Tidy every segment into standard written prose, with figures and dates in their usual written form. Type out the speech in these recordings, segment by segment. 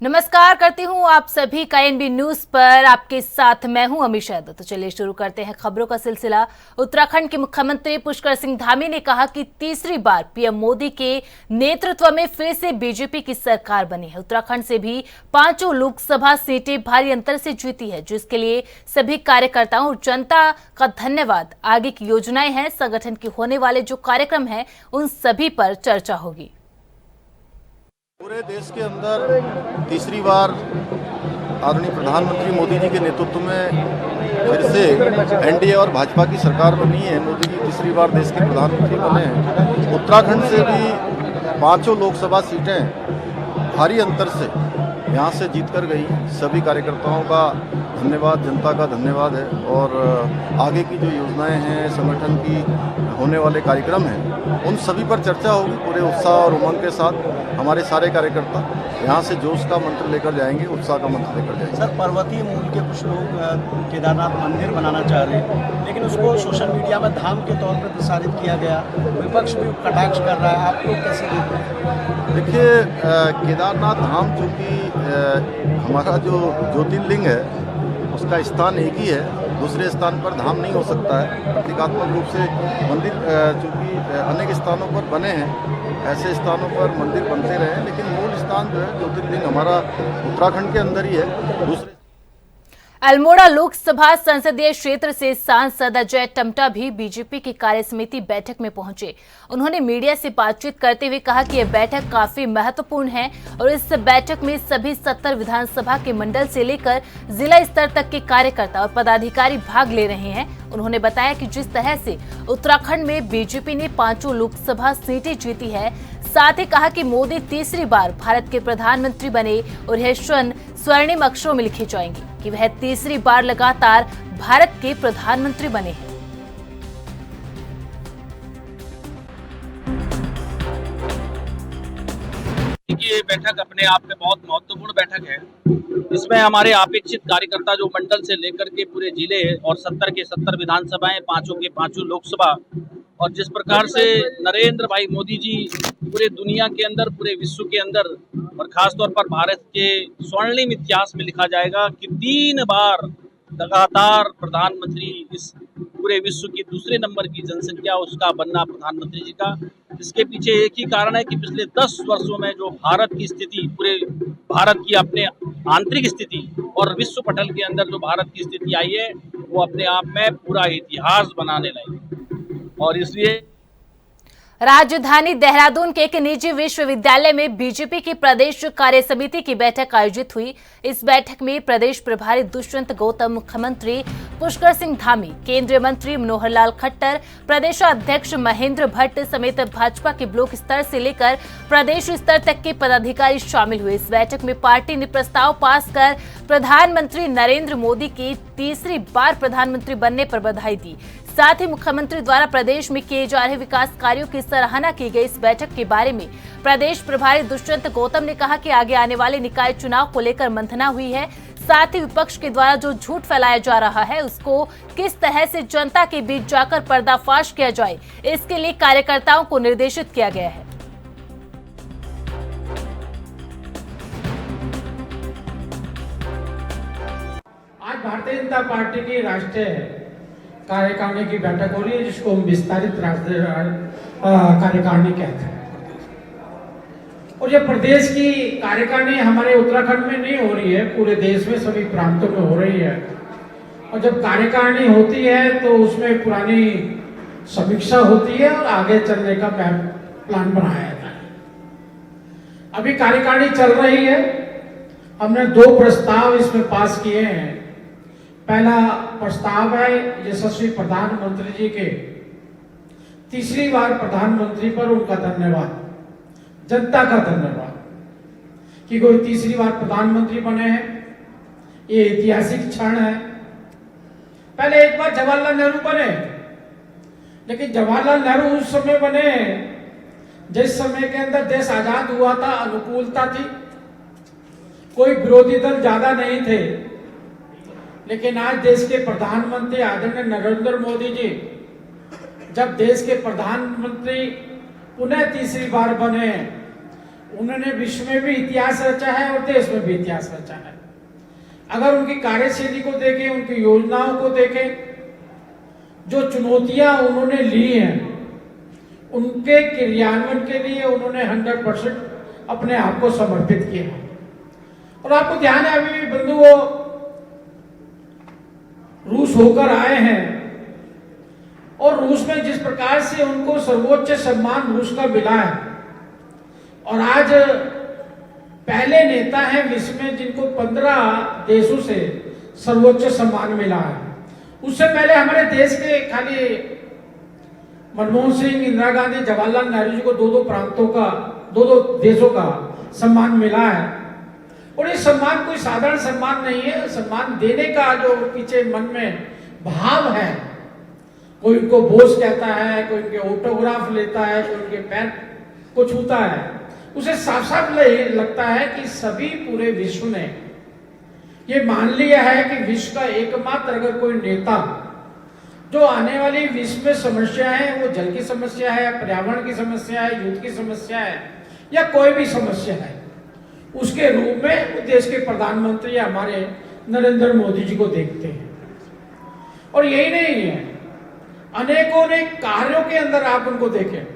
नमस्कार करती हूँ आप सभी का एनबी न्यूज पर। आपके साथ मैं हूँ अमीशा। तो चलिए शुरू करते हैं खबरों का सिलसिला। उत्तराखंड के मुख्यमंत्री पुष्कर सिंह धामी ने कहा कि तीसरी बार पीएम मोदी के नेतृत्व में फिर से बीजेपी की सरकार बनी है। उत्तराखंड से भी 5 लोकसभा सीटें भारी अंतर से जीती है, जिसके लिए सभी कार्यकर्ताओं और जनता का धन्यवाद। आगे की योजनाएं हैं, संगठन के होने वाले जो कार्यक्रम है, उन सभी पर चर्चा होगी। पूरे देश के अंदर तीसरी बार आदरणीय प्रधानमंत्री मोदी जी के नेतृत्व में फिर से एनडीए और भाजपा की सरकार बनी है। मोदी जी तीसरी बार देश के प्रधानमंत्री बने हैं। उत्तराखंड से भी 5 लोकसभा सीटें भारी अंतर से यहाँ से जीत कर गई। सभी कार्यकर्ताओं का धन्यवाद, जनता का धन्यवाद है। और आगे की जो योजनाएं हैं, संगठन की होने वाले कार्यक्रम हैं, उन सभी पर चर्चा होगी। पूरे उत्साह और उमंग के साथ हमारे सारे कार्यकर्ता यहाँ से जोश का मंत्र लेकर जाएंगे, उत्साह का मंत्र लेकर जाएंगे। सर, पर्वतीय मूल के कुछ लोग केदारनाथ मंदिर बनाना चाह रहे हैं, लेकिन उसको सोशल मीडिया में धाम के तौर पर प्रसारित किया गया। विपक्ष भी कटाक्ष कर रहा है, आप लोग कैसे देखते हैं? देखिए, केदारनाथ धाम चूँकि हमारा जो ज्योतिर्लिंग है उसका स्थान एक ही है, दूसरे स्थान पर धाम नहीं हो सकता है। प्रतीकात्मक रूप से मंदिर चूँकि अनेक स्थानों पर बने हैं, ऐसे स्थानों पर मंदिर बनते रहे, लेकिन मूल स्थान जो है ज्योतिर्लिंग हमारा उत्तराखंड के अंदर ही है। दूसरे अल्मोड़ा लोकसभा संसदीय क्षेत्र से सांसद अजय टम्टा भी बीजेपी की कार्यसमिति बैठक में पहुंचे। उन्होंने मीडिया से बातचीत करते हुए कहा कि यह बैठक काफी महत्वपूर्ण है और इस बैठक में सभी 70 विधानसभा के मंडल से लेकर जिला स्तर तक के कार्यकर्ता और पदाधिकारी भाग ले रहे हैं। उन्होंने बताया कि जिस तरह से उत्तराखंड में बीजेपी ने 5 लोकसभा सीटें जीती है, साथ ही कहा कि मोदी तीसरी बार भारत के प्रधानमंत्री बने और यह क्षण स्वर्णिम अक्षरों में लिखे जाएंगे कि वह तीसरी बार लगातार भारत के प्रधानमंत्री बने हैं। ये बैठक अपने आप में बहुत महत्वपूर्ण बैठक है। इसमें हमारे अपेक्षित कार्यकर्ता जो मंडल से लेकर के पूरे जिले और 70 के 70 विधानसभाएं, 5 के 5 लोकसभा, और जिस प्रकार से नरेंद्र भाई मोदी जी पूरे दुनिया के अंदर, पूरे विश्व के अंदर और खासतौर पर भारत के स्वर्णिम इतिहास में लिखा जाएगा कि 3 बार लगातार प्रधानमंत्री, इस पूरे विश्व की दूसरे नंबर की जनसंख्या उसका बनना प्रधानमंत्री जी का। इसके पीछे एक ही कारण है कि पिछले 10 वर्षों में जो भारत की स्थिति, पूरे भारत की अपने आंतरिक स्थिति और विश्व पटल के अंदर जो भारत की स्थिति आई है, वो अपने आप में पूरा इतिहास बनाने लगी। और इसलिए राजधानी देहरादून के एक निजी विश्वविद्यालय में बीजेपी की प्रदेश कार्य समिति की बैठक आयोजित हुई। इस बैठक में प्रदेश प्रभारी दुष्यंत गौतम, मुख्यमंत्री पुष्कर सिंह धामी, केंद्रीय मंत्री मनोहर लाल खट्टर, प्रदेश अध्यक्ष महेंद्र भट्ट समेत भाजपा के ब्लॉक स्तर से लेकर प्रदेश स्तर तक के पदाधिकारी शामिल हुए। इस बैठक में पार्टी ने प्रस्ताव पास कर प्रधानमंत्री नरेंद्र मोदी की तीसरी बार प्रधानमंत्री बनने पर बधाई दी। साथ ही मुख्यमंत्री द्वारा प्रदेश में किए जा रहे विकास कार्यों की सराहना की गई। इस बैठक के बारे में प्रदेश प्रभारी दुष्यंत गौतम ने कहा कि आगे आने वाले निकाय चुनाव को लेकर मंथना हुई है। साथ ही विपक्ष के द्वारा जो झूठ फैलाया जा रहा है, उसको किस तरह से जनता के बीच जाकर पर्दाफाश किया जाए, इसके लिए कार्यकर्ताओं को निर्देशित किया गया है। आज भारतीय जनता पार्टी की राष्ट्रीय कार्यकारिणी की बैठक हो रही है, जिसको हम विस्तारित राष्ट्रीय कार्यकारिणी कहते हैं। और ये प्रदेश की कार्यकारिणी हमारे उत्तराखंड में नहीं हो रही है, पूरे देश में सभी प्रांतों में हो रही है। और जब कार्यकारिणी होती है तो उसमें पुरानी समीक्षा होती है और आगे चलने का प्लान बनाया जाता है। अभी कार्यकारिणी चल रही है। हमने 2 प्रस्ताव इसमें पास किए हैं। पहला प्रस्ताव है यशस्वी प्रधानमंत्री जी के तीसरी बार प्रधानमंत्री पर उनका धन्यवाद, जनता का धन्यवाद कि कोई तीसरी बार प्रधानमंत्री बने हैं। ये ऐतिहासिक क्षण है। पहले एक बार जवाहरलाल नेहरू बने, लेकिन जवाहरलाल नेहरू उस समय बने जिस समय के अंदर देश आजाद हुआ था, अनुकूलता थी, कोई विरोधी दल ज्यादा नहीं थे। लेकिन आज देश के प्रधानमंत्री आदरणीय नरेंद्र मोदी जी जब देश के प्रधानमंत्री पुनः तीसरी बार बने, उन्होंने विश्व में भी इतिहास रचा है और देश में भी इतिहास रचा है। अगर उनकी कार्यशैली को देखें, उनकी योजनाओं को देखें, जो चुनौतियां उन्होंने ली हैं, उनके क्रियान्वयन के लिए उन्होंने 100% अपने आप को समर्पित किया है। और आपको ध्यान है, अभी भी बंधु वो रूस होकर आए हैं और रूस में जिस प्रकार से उनको सर्वोच्च सम्मान रूस का मिला है, और आज पहले नेता हैं विश्व में जिनको 15 देशों से सर्वोच्च सम्मान मिला है। उससे पहले हमारे देश के खाली मनमोहन सिंह, इंदिरा गांधी, जवाहरलाल नेहरू जी को दो प्रांतों का, दो देशों का सम्मान मिला है। और ये सम्मान कोई साधारण सम्मान नहीं है। सम्मान देने का जो पीछे मन में भाव है, कोई उनको बोस कहता है, कोई उनके ऑटोग्राफ लेता है, कोई उनके पैर को छूता है, उसे साफ साफ लगता है कि सभी पूरे विश्व ने ये मान लिया है कि विश्व का एकमात्र अगर कोई नेता जो आने वाली विश्व में समस्या है, वो जल की समस्या है, पर्यावरण की समस्या है, युद्ध की समस्या है या कोई भी समस्या है, उसके रूप में देश के प्रधानमंत्री हमारे नरेंद्र मोदी जी को देखते हैं। और यही नहीं है, अनेकों ने कार्यों के अंदर आप उनको देखें।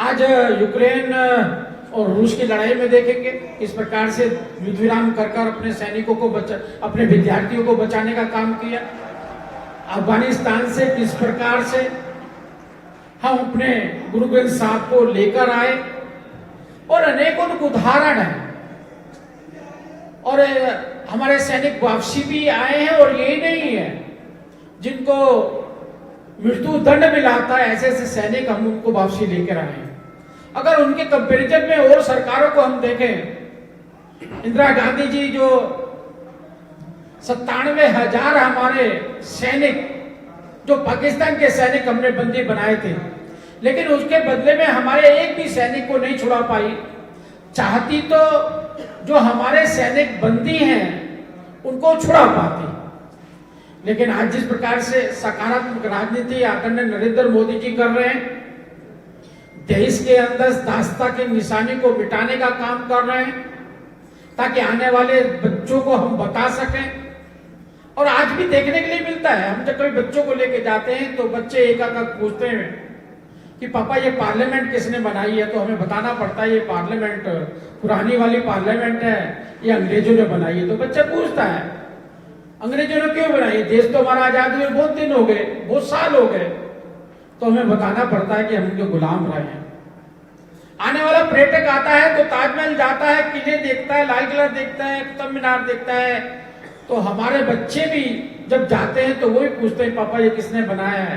आज यूक्रेन और रूस की लड़ाई में देखेंगे इस प्रकार से युद्ध विराम कर अपने सैनिकों को अपने विद्यार्थियों को बचाने का काम किया। अफगानिस्तान से किस प्रकार से हम अपने गुरु ग्रंथ साहब को लेकर आए, और अनेकों उदाहरण है। और हमारे सैनिक वापसी भी आए हैं, और यही नहीं है जिनको मृत्यु दंड मिला था, ऐसे ऐसे सैनिक हम उनको वापसी लेकर आए हैं। अगर उनके कंपैरिजन में और सरकारों को हम देखें, इंदिरा गांधी जी जो 97,000 हमारे सैनिक, जो पाकिस्तान के सैनिक हमने बंदी बनाए थे, लेकिन उसके बदले में हमारे एक भी सैनिक को नहीं छुड़ा पाई। चाहती तो जो हमारे सैनिक बंदी हैं उनको छुड़ा पाती, लेकिन आज जिस प्रकार से सकारात्मक राजनीति आदरणीय नरेंद्र मोदी जी कर रहे हैं, देश के अंदर दासता की निशानी को मिटाने का काम कर रहे हैं, ताकि आने वाले बच्चों को हम बता सकें। और आज भी देखने के लिए मिलता है, हम जब कभी बच्चों को लेके जाते हैं तो बच्चे एक पूछते हैं कि पापा ये पार्लियामेंट किसने बनाई है, तो हमें बताना पड़ता है ये पार्लियामेंट पुरानी वाली पार्लियामेंट है, ये अंग्रेजों ने बनाई है। तो बच्चा पूछता है अंग्रेजों ने क्यों बनाई? देश तो हमारा आजाद हुए बहुत दिन हो गए, बहुत साल हो गए। तो हमें बताना पड़ता है कि हम उनके गुलाम रहे हैं। आने वाला पर्यटक आता है तो ताजमहल जाता है, किले देखता है, लाल किला देखता है, कुतुब मीनार देखता है, तो हमारे बच्चे भी जब जाते हैं तो वो भी पूछते हैं पापा ये किसने बनाया है?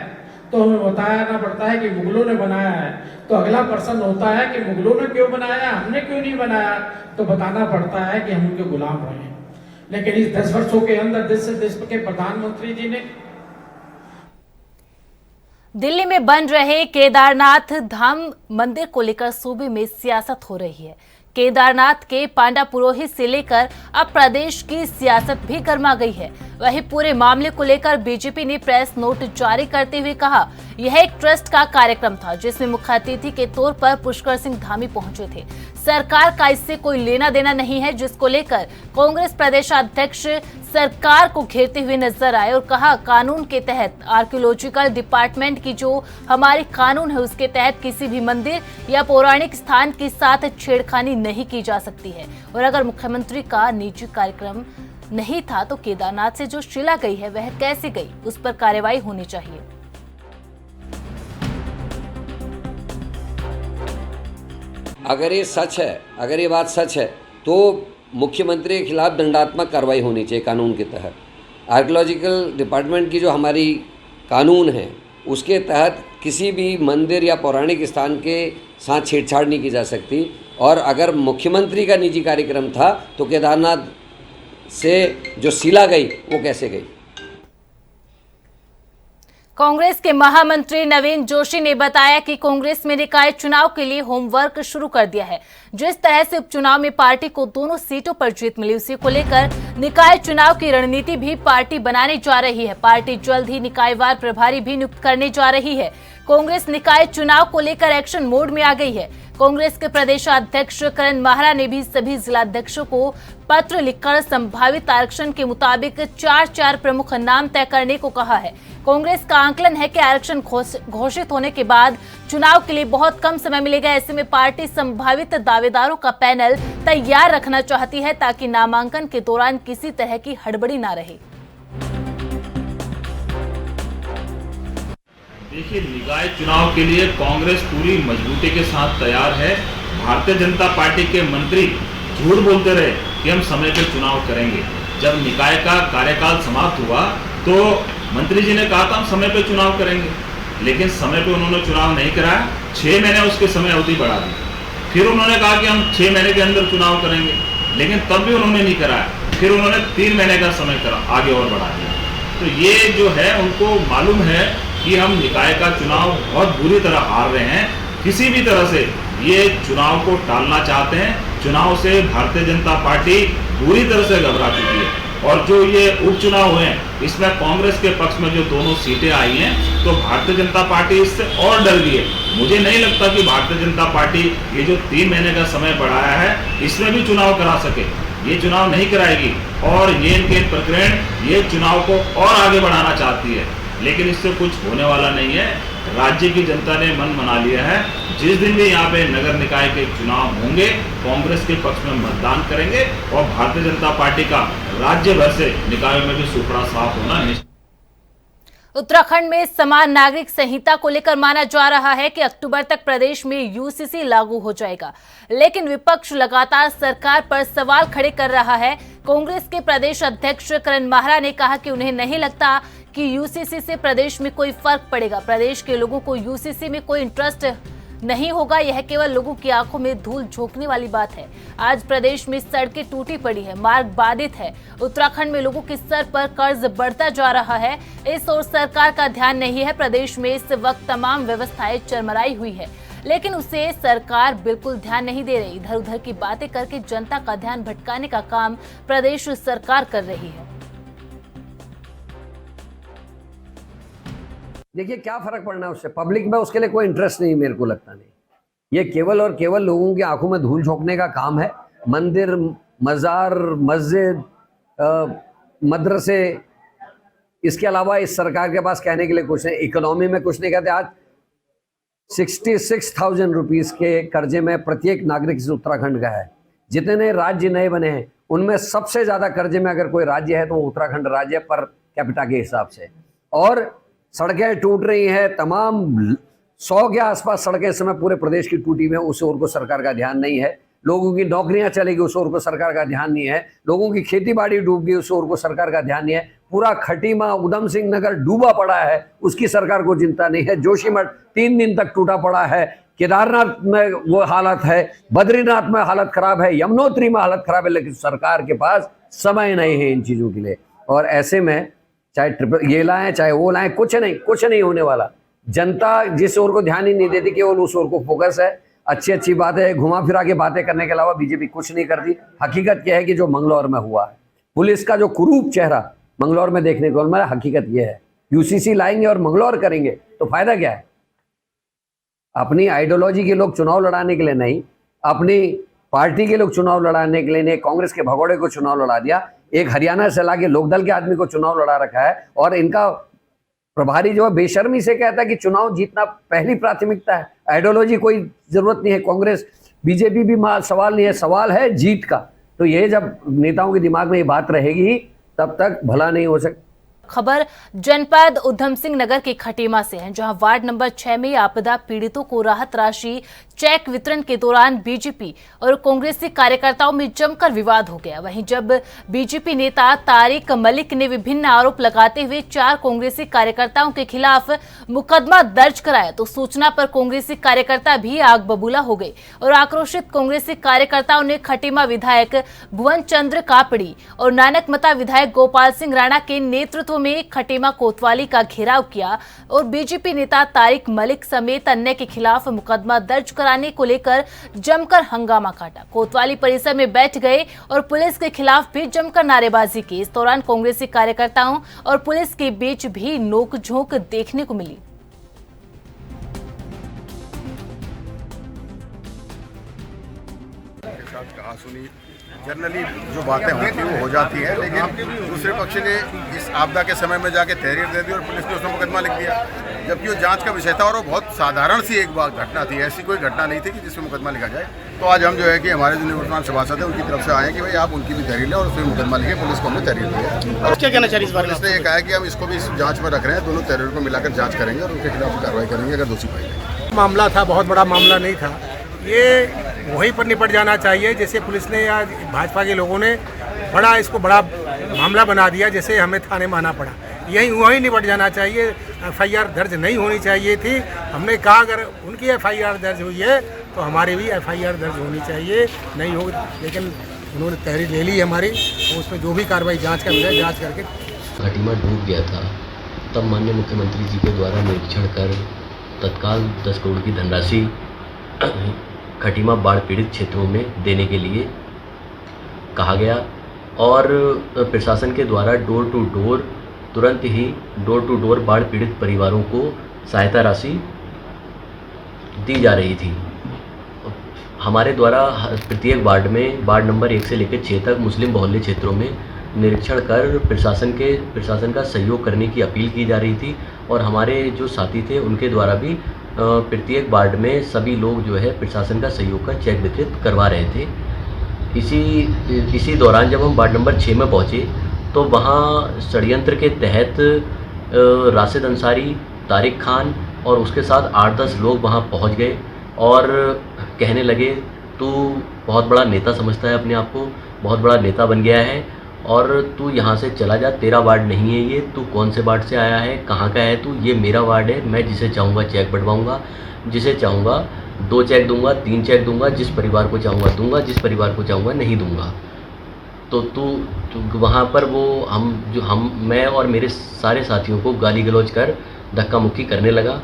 तो हमें बताना पड़ता है कि मुगलों ने बनाया है। तो अगला प्रश्न होता है कि मुगलों ने क्यों बनाया, हमने क्यों नहीं बनाया? तो बताना पड़ता है कि हम उनके गुलाम रहे हैं। लेकिन इस 10 वर्षों के अंदर देश के प्रधानमंत्री जी ने दिल्ली में बन रहे केदारनाथ धाम मंदिर को लेकर सूबे में सियासत हो रही है। केदारनाथ के पांडा पुरोहित से लेकर अब प्रदेश की सियासत भी गर्मा गई है। वहीं पूरे मामले को लेकर बीजेपी ने प्रेस नोट जारी करते हुए कहा, यह एक ट्रस्ट का कार्यक्रम था जिसमें मुख्य अतिथि के तौर पर पुष्कर सिंह धामी पहुंचे थे। सरकार का इससे कोई लेना देना नहीं है, जिसको लेकर कांग्रेस प्रदेशाध्यक्ष सरकार को घेरते हुए नजर आए और कहा, कानून के तहत आर्कियोलॉजिकल डिपार्टमेंट की जो हमारी कानून है उसके तहत किसी भी मंदिर या पौराणिक स्थान के साथ छेड़खानी नहीं की जा सकती है। और अगर मुख्यमंत्री का निजी कार्यक्रम नहीं था तो केदारनाथ से जो शिला गई है वह कैसे गई, उस पर कार्रवाई होनी चाहिए। अगर ये सच है, अगर ये बात सच है तो मुख्यमंत्री के खिलाफ दंडात्मक कार्रवाई होनी चाहिए कानून के तहत। आर्कियोलॉजिकल डिपार्टमेंट की जो हमारी कानून है उसके तहत किसी भी मंदिर या पौराणिक स्थान के साथ छेड़छाड़ नहीं की जा सकती। और अगर मुख्यमंत्री का निजी कार्यक्रम था तो केदारनाथ से जो शिला गई वो कैसे गई? कांग्रेस के महामंत्री नवीन जोशी ने बताया कि कांग्रेस में निकाय चुनाव के लिए होमवर्क शुरू कर दिया है। जिस तरह से उपचुनाव में पार्टी को दोनों सीटों पर जीत मिली, उसी को लेकर निकाय चुनाव की रणनीति भी पार्टी बनाने जा रही है। पार्टी जल्द ही निकायवार प्रभारी भी नियुक्त करने जा रही है। कांग्रेस निकाय चुनाव को लेकर एक्शन मोड में आ गई है। कांग्रेस के प्रदेशाध्यक्ष करण माहरा ने भी सभी जिलाध्यक्षों को पत्र लिखकर संभावित आरक्षण के मुताबिक 4 प्रमुख नाम तय करने को कहा है। कांग्रेस का आंकलन है कि आरक्षण घोषित होने के बाद चुनाव के लिए बहुत कम समय मिलेगा। ऐसे में पार्टी संभावित दावेदारों का पैनल तैयार रखना चाहती है ताकि नामांकन के दौरान किसी तरह की हड़बड़ी ना रहे। देखिए, निकाय चुनाव के लिए कांग्रेस पूरी मजबूती के साथ तैयार है। भारतीय जनता पार्टी के मंत्री झूठ बोलते रहे कि हम समय पर चुनाव करेंगे। जब निकाय का कार्यकाल समाप्त हुआ तो मंत्री जी ने कहा था हम समय पर चुनाव करेंगे, लेकिन समय पर उन्होंने चुनाव नहीं कराया। 6 महीने उसकी समय अवधि बढ़ा दी। फिर उन्होंने कहा कि हम 6 महीने के अंदर चुनाव करेंगे, लेकिन तब भी उन्होंने नहीं कराया। फिर उन्होंने 3 महीने का समय आगे और बढ़ा दिया। तो ये जो है उनको मालूम है कि हम निकाय का चुनाव बहुत बुरी तरह हार रहे हैं। किसी भी तरह से ये चुनाव को टालना चाहते हैं। चुनाव से भारतीय जनता पार्टी बुरी तरह से घबरा चुकी है। और जो ये उपचुनाव हुए हैं इसमें कांग्रेस के पक्ष में जो दोनों सीटें आई हैं तो भारतीय जनता पार्टी इससे और डर गई है। मुझे नहीं लगता कि भारतीय जनता पार्टी ये जो 3 महीने का समय बढ़ाया है इसमें भी चुनाव करा सके। ये चुनाव नहीं कराएगी और ये इनके प्रकरण ये चुनाव को और आगे बढ़ाना चाहती है, लेकिन इससे कुछ होने वाला नहीं है। राज्य की जनता ने मन बना लिया है। जिस दिन भी यहाँ पे नगर निकाय के चुनाव होंगे कांग्रेस के पक्ष में मतदान करेंगे और भारतीय जनता पार्टी का राज्य भर से निकायों में भी सुपड़ा साफ होना निश्चित। उत्तराखंड में समान नागरिक संहिता को लेकर माना जा रहा है कि अक्टूबर तक प्रदेश में यूसीसी लागू हो जाएगा, लेकिन विपक्ष लगातार सरकार पर सवाल खड़े कर रहा है। कांग्रेस के प्रदेश अध्यक्ष करण माहरा ने कहा कि उन्हें नहीं लगता कि यूसीसी से प्रदेश में कोई फर्क पड़ेगा। प्रदेश के लोगों को यूसीसी में कोई इंटरेस्ट नहीं होगा, यह केवल लोगों की आंखों में धूल झोंकने वाली बात है। आज प्रदेश में सड़कें टूटी पड़ी है, मार्ग बाधित है। उत्तराखंड में लोगों के सर पर कर्ज बढ़ता जा रहा है। इस ओर सरकार का ध्यान नहीं है। प्रदेश में इस वक्त तमाम व्यवस्थाएं चरमराई हुई है, लेकिन उसे सरकार बिल्कुल ध्यान नहीं दे रही। इधर उधर की बातें करके जनता का ध्यान भटकाने का काम प्रदेश सरकार कर रही है। देखिए क्या फर्क पड़ना है उससे, पब्लिक में उसके लिए कोई इंटरेस्ट नहीं, मेरे को लगता नहीं। ये केवल और केवल लोगों की आंखों में धूल झोंकने का काम है। मंदिर, मजार, मस्जिद, मदरसे, इसके अलावा इस सरकार के पास कहने के लिए कुछ नहीं। इकोनॉमी में कुछ नहीं कहते। आज 66,000 रुपीज़ के कर्जे में प्रत्येक नागरिक इस उत्तराखंड का है। जितने राज्य नए बने हैं उनमें सबसे ज़्यादा कर्जे में अगर कोई राज्य है तो वो उत्तराखंड राज्य है, पर कैपिटा के हिसाब से। और सड़कें टूट रही हैं, तमाम 100 के आसपास सड़कें इस समय पूरे प्रदेश की टूटी हुई हैं, उस ओर को सरकार का ध्यान नहीं है। लोगों की नौकरियां चलेगी, उस ओर को सरकार का ध्यान नहीं है। लोगों की खेती बाड़ी डूब गई, उस ओर को सरकार का ध्यान नहीं है। पूरा खटीमा, उधम सिंह नगर डूबा पड़ा है, उसकी सरकार को चिंता नहीं है। जोशीमठ 3 दिन तक टूटा पड़ा है। केदारनाथ में वो हालत है, बद्रीनाथ में हालत खराब है, यमुनोत्री में हालत खराब है, लेकिन सरकार के पास समय नहीं है इन चीज़ों के लिए। और ऐसे में चाहे ट्रिपल ये लाएं चाहे वो लाएं, कुछ नहीं होने वाला। जनता जिस ओर को ध्यान ही नहीं देती, केवल उस ओर को फोकस है। अच्छी बातें है, घुमा फिरा के बातें करने के अलावा बीजेपी कुछ नहीं करती। हकीकत यह है कि जो मंगलौर में हुआ है, पुलिस का जो कुरूप चेहरा मंगलौर में देखने को मिला, हकीकत यह है। यूसीसी लाएंगे और मंगलौर करेंगे तो फायदा क्या है? अपनी आइडियोलॉजी के लोग चुनाव लड़ाने के लिए नहीं, अपनी पार्टी के लोग चुनाव लड़ाने के लिए नहीं, कांग्रेस के भगोड़े को चुनाव लड़ा दिया। एक हरियाणा से लाके लोकदल के आदमी को चुनाव लड़ा रखा है। और इनका प्रभारी जो है बेशर्मी से कहता है कि चुनाव जीतना पहली प्राथमिकता है। आइडियोलॉजी कोई जरूरत नहीं है। कांग्रेस बीजेपी भी सवाल नहीं है, सवाल है जीत का। तो ये जब नेताओं के दिमाग में ये बात रहेगी तब तक भला नहीं हो सकता। खबर जनपद उधम सिंह नगर के खटीमा से है, जहां वार्ड नंबर 6 में आपदा पीड़ितों को राहत राशि चेक वितरण के दौरान बीजेपी और कांग्रेसी कार्यकर्ताओं में जमकर विवाद हो गया। वहीं जब बीजेपी नेता तारिक मलिक ने विभिन्न आरोप लगाते हुए 4 कांग्रेसी कार्यकर्ताओं के खिलाफ मुकदमा दर्ज कराया तो सूचना पर कांग्रेसी कार्यकर्ता भी आग बबूला हो गए और आक्रोशित कांग्रेसी कार्यकर्ताओं ने खटीमा विधायक भुवन चंद्र कापड़ी और नानकमता विधायक गोपाल सिंह राणा के नेतृत्व में खटीमा कोतवाली का घेराव किया और बीजेपी नेता तारिक मलिक समेत अन्य के खिलाफ मुकदमा दर्ज कराने को लेकर जमकर हंगामा काटा। कोतवाली परिसर में बैठ गए और पुलिस के खिलाफ भी जमकर नारेबाजी की। इस दौरान कांग्रेसी कार्यकर्ताओं और पुलिस के बीच भी नोकझोंक देखने को मिली। सुनी। जनरली जो बातें होती हैं वो हो जाती हैं, लेकिन दूसरे पक्ष ने इस आपदा के समय में जाके तहरीर दे दी और पुलिस ने उसमें मुकदमा लिख दिया, जबकि वो जांच का विषय था और वो बहुत साधारण सी एक बात घटना थी, ऐसी कोई घटना नहीं थी कि जिसमें मुकदमा लिखा जाए। तो आज हम जो है कि हमारे जो निवर्तमान सभासद हैं उनकी तरफ से आए कि भाई आप उनकी भी तहरीर लें और उसमें मुकदमा लिखे। पुलिस को हमने तहरीर दिया और क्या कहना चाहिए इस बारे में? पुलिस ने ये कहा है कि हम इसको भी इस जाँच में रख रहे हैं, दोनों तहरीर को मिलाकर जाँच करेंगे और उनके खिलाफ कार्रवाई करेंगे अगर दोषी पाए जाएंगे। मामला था, बहुत बड़ा मामला नहीं था, ये वहीं पर निपट जाना चाहिए। जैसे पुलिस ने या भाजपा के लोगों ने इसको बड़ा मामला बना दिया, जैसे हमें थाने में आना पड़ा, यहीं वहीं निपट जाना चाहिए। एफआईआर दर्ज नहीं होनी चाहिए थी। हमने कहा अगर उनकी एफआईआर दर्ज हुई है तो हमारी भी एफआईआर दर्ज होनी चाहिए, नहीं होगी, लेकिन उन्होंने तहरीर ले ली हमारी, तो उसमें जो भी कार्रवाई जाँच का मिले जाँच करके। खटीमा डूब गया था, तब माननीय मुख्यमंत्री जी के द्वारा निरीक्षण कर तत्काल 10 करोड़ की धनराशि खटीमा बाढ़ पीड़ित क्षेत्रों में देने के लिए कहा गया और प्रशासन के द्वारा डोर टू डोर तुरंत ही डोर टू डोर बाढ़ पीड़ित परिवारों को सहायता राशि दी जा रही थी। हमारे द्वारा प्रत्येक वार्ड में वार्ड नंबर 1 से लेकर 6 तक मुस्लिम बहुल्य क्षेत्रों में निरीक्षण कर प्रशासन का सहयोग करने की अपील की जा रही थी और हमारे जो साथी थे उनके द्वारा भी प्रत्येक वार्ड में सभी लोग जो है प्रशासन का सहयोग का चेक वितरित करवा रहे थे। इसी दौरान जब हम वार्ड नंबर 6 में पहुँचे तो वहाँ षड्यंत्र के तहत राशिद अंसारी, तारिक खान और उसके साथ 8-10 लोग वहाँ पहुँच गए और कहने लगे तू बहुत बड़ा नेता समझता है अपने आप को, बहुत बड़ा नेता बन गया है और तू यहाँ से चला जा, तेरा वार्ड नहीं है ये, तू कौन से वार्ड से आया है, कहाँ का है तू, ये मेरा वार्ड है, मैं जिसे चाहूँगा चेक बंटवाऊँगा, जिसे चाहूँगा 2 चेक दूंगा, 3 चेक दूंगा, जिस परिवार को चाहूँगा दूंगा, जिस परिवार को चाहूँगा नहीं दूंगा। तो तू वहाँ पर मैं और मेरे सारे साथियों को गाली गलौज कर धक्का मुक्की करने लगा।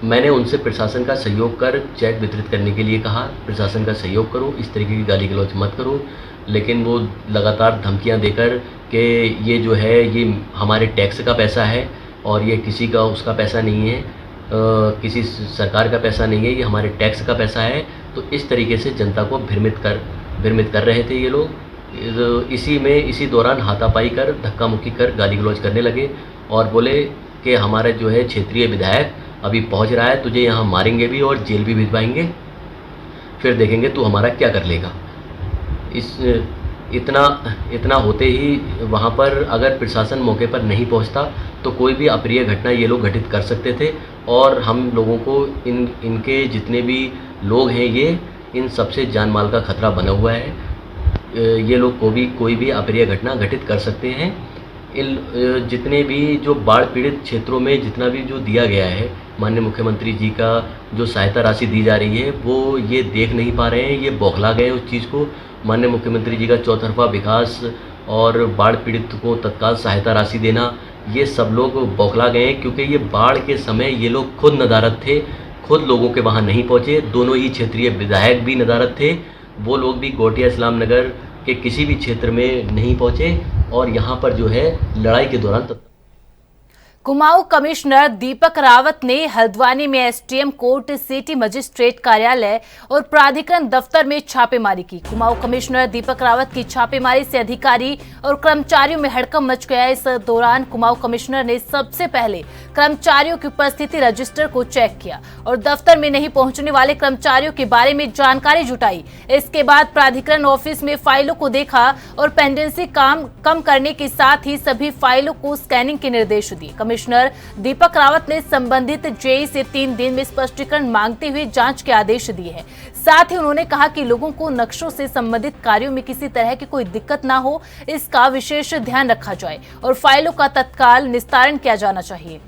मैंने उनसे प्रशासन का सहयोग कर चेक वितरित करने के लिए कहा, प्रशासन का सहयोग करो, इस तरीके की गाली गलौज मत करो, लेकिन वो लगातार धमकियां देकर कि ये जो है ये हमारे टैक्स का पैसा है और ये किसी का उसका पैसा नहीं है, किसी सरकार का पैसा नहीं है, ये हमारे टैक्स का पैसा है। तो इस तरीके से जनता को भ्रमित कर रहे थे ये लोग। इसी दौरान हाथापाई कर धक्का मुक्की कर गाली गलौज करने लगे और बोले कि हमारा जो है क्षेत्रीय विधायक अभी पहुंच रहा है, तुझे यहाँ मारेंगे भी और जेल भी भिजवाएंगे, फिर देखेंगे तू हमारा क्या कर लेगा। इतना होते ही वहाँ पर अगर प्रशासन मौके पर नहीं पहुँचता तो कोई भी अप्रिय घटना ये लोग घटित कर सकते थे और हम लोगों को इनके जितने भी लोग हैं ये इन सबसे जान माल का खतरा बना हुआ है। ये लोग कोई भी अप्रिय घटना घटित कर सकते हैं। जितने भी जो बाढ़ पीड़ित क्षेत्रों में जितना भी जो दिया गया है, माननीय मुख्यमंत्री जी का जो सहायता राशि दी जा रही है वो ये देख नहीं पा रहे हैं, ये बौखला गए उस चीज़ को। माननीय मुख्यमंत्री जी का चौतरफा विकास और बाढ़ पीड़ित को तत्काल सहायता राशि देना, ये सब लोग बौखला गए हैं क्योंकि ये बाढ़ के समय ये लोग खुद नदारद थे, खुद लोगों के वहाँ नहीं पहुँचे। दोनों ही क्षेत्रीय विधायक भी नदारद थे, वो लोग भी गोटिया इस्लाम नगर के किसी भी क्षेत्र में नहीं पहुँचे और यहाँ पर जो है लड़ाई के दौरान कुमाऊं कमिश्नर दीपक रावत ने हल्द्वानी में एसडीएम कोर्ट, सिटी मजिस्ट्रेट कार्यालय और प्राधिकरण दफ्तर में छापेमारी की। कुमाऊं कमिश्नर दीपक रावत की छापेमारी से अधिकारी और कर्मचारियों में हड़कंप मच गया। इस दौरान कुमाऊं कमिश्नर ने सबसे पहले कर्मचारियों की उपस्थिति रजिस्टर को चेक किया और दफ्तर में नहीं पहुंचने वाले कर्मचारियों के बारे में जानकारी जुटाई। इसके बाद प्राधिकरण ऑफिस में फाइलों को देखा और पेंडेंसी कम करने के साथ ही सभी फाइलों को स्कैनिंग के निर्देश दिए। कमिश्नर दीपक रावत ने संबंधित जेई से 3 दिन में स्पष्टीकरण मांगते हुए जांच के आदेश दिए हैं। साथ ही उन्होंने कहा कि लोगों को नक्शों से संबंधित कार्यों में किसी तरह की कोई दिक्कत ना हो, इसका विशेष ध्यान रखा जाए और फाइलों का तत्काल निस्तारण किया जाना चाहिए।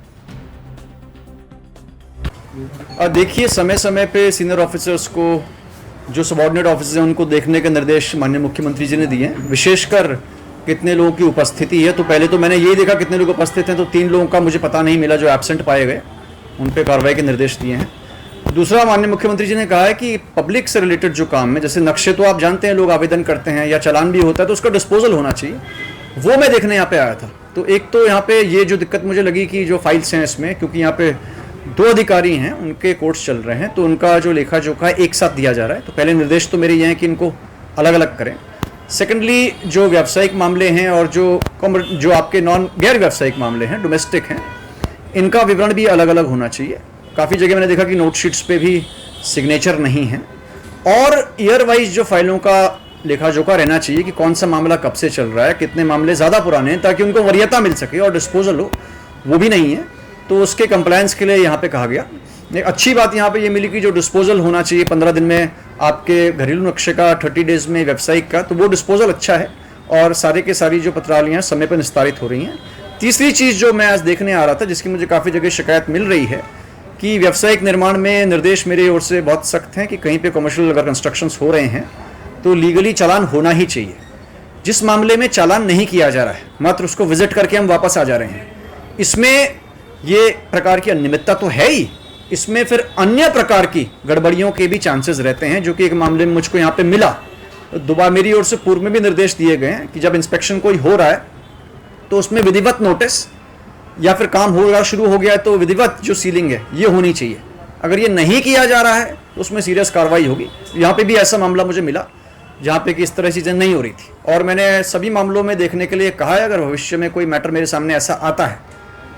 देखिए, समय समय पे सीनियर ऑफिसर्स को, जो सबऑर्डिनेट ऑफिसर्स हैं, उनको देखने के निर्देश माननीय मुख्यमंत्री जी ने दिए हैं। विशेषकर कितने लोगों की उपस्थिति है, तो पहले तो मैंने यही देखा कितने लोग उपस्थित हैं, तो 3 लोगों का मुझे पता नहीं मिला जो एब्सेंट पाए गए, उन पे कार्रवाई के निर्देश दिए हैं। दूसरा, माननीय मुख्यमंत्री जी ने कहा है कि पब्लिक से रिलेटेड जो काम है, जैसे नक्शे तो आप जानते हैं लोग आवेदन करते हैं या चालान भी होता है तो उसका डिस्पोजल होना चाहिए, वो मैं देखने यहाँ पे आया था। तो एक तो यहाँ पे ये जो दिक्कत मुझे लगी कि जो फाइल्स हैं इसमें, क्योंकि यहाँ पे 2 अधिकारी हैं, उनके कोर्स चल रहे हैं, तो उनका जो लेखा जोखा एक साथ दिया जा रहा है। तो पहले निर्देश तो मेरे ये हैं कि इनको अलग अलग करें। सेकेंडली जो व्यावसायिक मामले हैं और जो आपके गैर व्यावसायिक मामले हैं, डोमेस्टिक हैं, इनका विवरण भी अलग अलग होना चाहिए। काफ़ी जगह मैंने देखा कि नोट शीट्स पे भी सिग्नेचर नहीं है। और ईयर वाइज जो फाइलों का लेखा जोखा रहना चाहिए कि कौन सा मामला कब से चल रहा है, कितने मामले ज़्यादा पुराने हैं, ताकि उनको वरीयता मिल सके और डिस्पोजल हो, वो भी नहीं है। तो उसके कंप्लायंस के लिए यहाँ पे कहा गया। एक अच्छी बात यहाँ पे ये मिली कि जो डिस्पोजल होना चाहिए 15 दिन में आपके घरेलू नक्शे का, 30 डेज़ में व्यावसायिक का, तो वो डिस्पोजल अच्छा है और सारे के सारी जो पत्रावलियाँ समय पर निस्तारित हो रही हैं। तीसरी चीज़ जो मैं आज देखने आ रहा था, जिसकी मुझे काफ़ी जगह शिकायत मिल रही है कि व्यावसायिक निर्माण में निर्देश मेरे ओर से बहुत सख्त हैं कि कहीं पे कमर्शियल अगर कंस्ट्रक्शंस हो रहे हैं तो लीगली चालान होना ही चाहिए। जिस मामले में चालान नहीं किया जा रहा है, मात्र उसको विजिट करके हम वापस आ जा रहे हैं, इसमें ये प्रकार की अनियमितता तो है ही, इसमें फिर अन्य प्रकार की गड़बड़ियों के भी चांसेस रहते हैं, जो कि एक मामले में मुझको यहाँ पे मिला। दोबारा मेरी ओर से पूर्व में भी निर्देश दिए गए हैं कि जब इंस्पेक्शन कोई हो रहा है तो उसमें विधिवत नोटिस या फिर काम हो शुरू हो गया है तो विधिवत जो सीलिंग है ये होनी चाहिए। अगर ये नहीं किया जा रहा है तो उसमें सीरियस कार्रवाई होगी। यहाँ पे भी ऐसा मामला मुझे मिला जहाँ पे कि इस तरह चीज़ें नहीं हो रही थी, और मैंने सभी मामलों में देखने के लिए कहा है अगर भविष्य में कोई मैटर मेरे सामने ऐसा आता है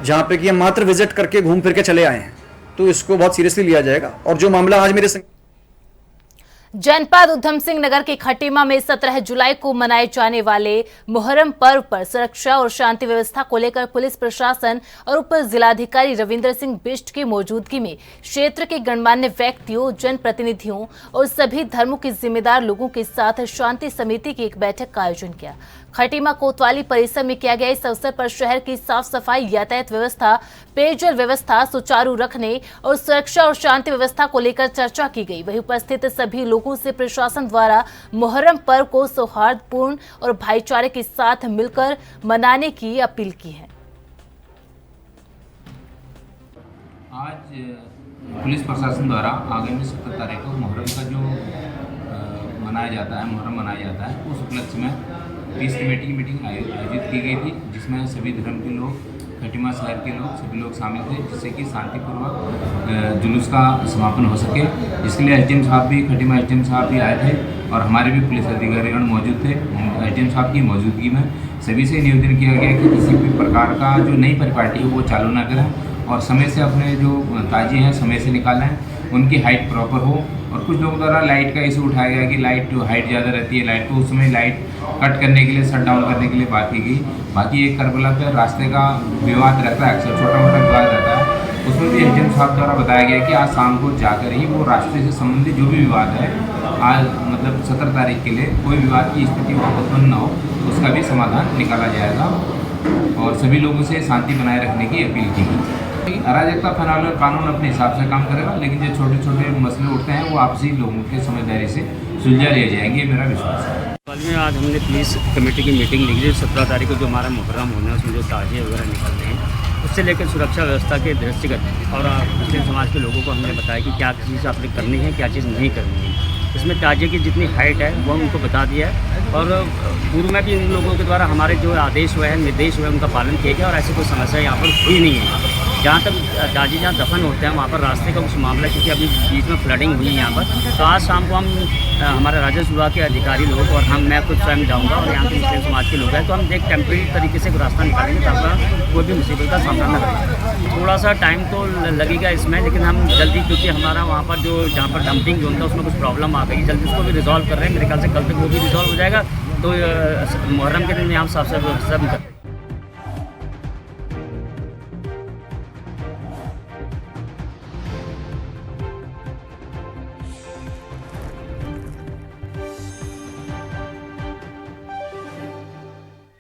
जहाँ पे कि हम मात्र विजिट करके घूम फिर के चले आए हैं, तो इसको बहुत सीरियसली लिया जाएगा। और जो मामला आज मेरे जनपद उधम सिंह नगर के खटीमा में 17 जुलाई को मनाए जाने वाले मुहर्रम पर्व पर सुरक्षा और शांति व्यवस्था को लेकर पुलिस प्रशासन और उप जिलाधिकारी रविंद्र सिंह बिष्ट की मौजूदगी में क्षेत्र के गणमान्य व्यक्तियों, जनप्रतिनिधियों और सभी धर्मों के जिम्मेदार लोगों के साथ शांति समिति की एक बैठक का आयोजन किया। खटीमा कोतवाली परिसर में किया गया इस अवसर पर शहर की साफ सफाई, यातायात व्यवस्था, पेयजल व्यवस्था सुचारू रखने और सुरक्षा और शांति व्यवस्था को लेकर चर्चा की गई। वहीं उपस्थित सभी लोगों से प्रशासन द्वारा मुहर्रम पर्व को सौहार्दपूर्ण और भाईचारे के साथ मिलकर मनाने की अपील की है। आज पुलिस प्रशासन द्वारा आगामी 17 तारीख को मुहर्रम का जो मनाया जाता है, मुहर्रम मनाया जाता है, उस उपलक्ष्य में पीस कमेटी की मीटिंग आयोजित की गई थी, जिसमें सभी धर्म के लोग, खटीमा शहर के लोग, सभी लोग शामिल थे, जिससे कि शांतिपूर्वक जुलूस का समापन हो सके। जिसके लिए एसडीएम साहब भी, खटीमा एसडीएम साहब भी आए थे और हमारे भी पुलिस अधिकारीगण मौजूद थे। एसडीएम साहब की मौजूदगी में सभी से निवेदन किया गया कि किसी भी प्रकार का जो नई परिपाटी है वो चालू ना करें और समय से अपने जो ताजिए हैं समय से निकालें, उनकी हाइट प्रॉपर हो। और कुछ लोगों द्वारा लाइट का इशू उठाया गया कि लाइट जो हाइट ज़्यादा रहती है लाइट, तो उसमें लाइट कट करने के लिए, शट डाउन करने के लिए बात की गई। बाकी एक करबला पे रास्ते का विवाद रहता है, अक्सर छोटा मोटा विवाद रहता है, उसमें भी एसडीएम साहब द्वारा बताया गया कि आज शाम को जाकर ही वो रास्ते से संबंधित जो भी विवाद है, आज मतलब 17 तारीख के लिए कोई विवाद की स्थिति वहाँ उत्पन्न न हो, उसका भी समाधान निकाला जाएगा और सभी लोगों से शांति बनाए रखने की अपील की गई। अराजकता फैलाने और कानून अपने हिसाब से काम करेगा, लेकिन जो छोटे छोटे मसले उठते हैं वो आपसी लोगों के समझदारी से सुलझा लिए जाएंगे, मेरा विश्वास है। कल में आज हमने पुलिस कमेटी की मीटिंग ली थी। 17 तारीख को जो हमारा मुहर्रम होना है उसमें जो ताजिए वगैरह निकल रहे हैं, उससे लेकर सुरक्षा व्यवस्था के दृष्टिगत और मुस्लिम समाज के लोगों को हमने बताया कि क्या चीज़ आपने करनी है, क्या चीज़ नहीं करनी है। इसमें ताजिए की जितनी हाइट है वो उनको बता दिया है और पूर्व में भी इन लोगों के द्वारा हमारे जो आदेश हुए हैं, निर्देश हुए हैं, उनका पालन किया गया और ऐसी कोई समस्या यहाँ पर हुई नहीं है। जहाँ तक ताजिए जहाँ दफन होते हैं वहाँ पर रास्ते का कुछ मामला, क्योंकि अभी बीच में फ्लडिंग हुई है यहाँ पर, तो आज शाम को हम हमारे राजस्व विभाग के अधिकारी लोग और मैं खुद स्वयं जाऊँगा और यहाँ के मुस्लिम समाज के लोग हैं, तो हम एक टेम्प्रेरी तरीके से रास्ता निकालेंगे ताकि कोई भी मुसीबत का सामना न करें। थोड़ा सा टाइम तो लगेगा इसमें, लेकिन हम जल्दी, क्योंकि हमारा वहाँ पर जो जहाँ पर डंपिंग जोन था उसमें कुछ प्रॉब्लम आ गई, जल्दी उसको भी रिजॉल्व कर रहे हैं। मेरे ख्याल से कल तक वो भी रिजॉल्व हो जाएगा, तो मुहर्रम के दिन यहाँ साफ साफ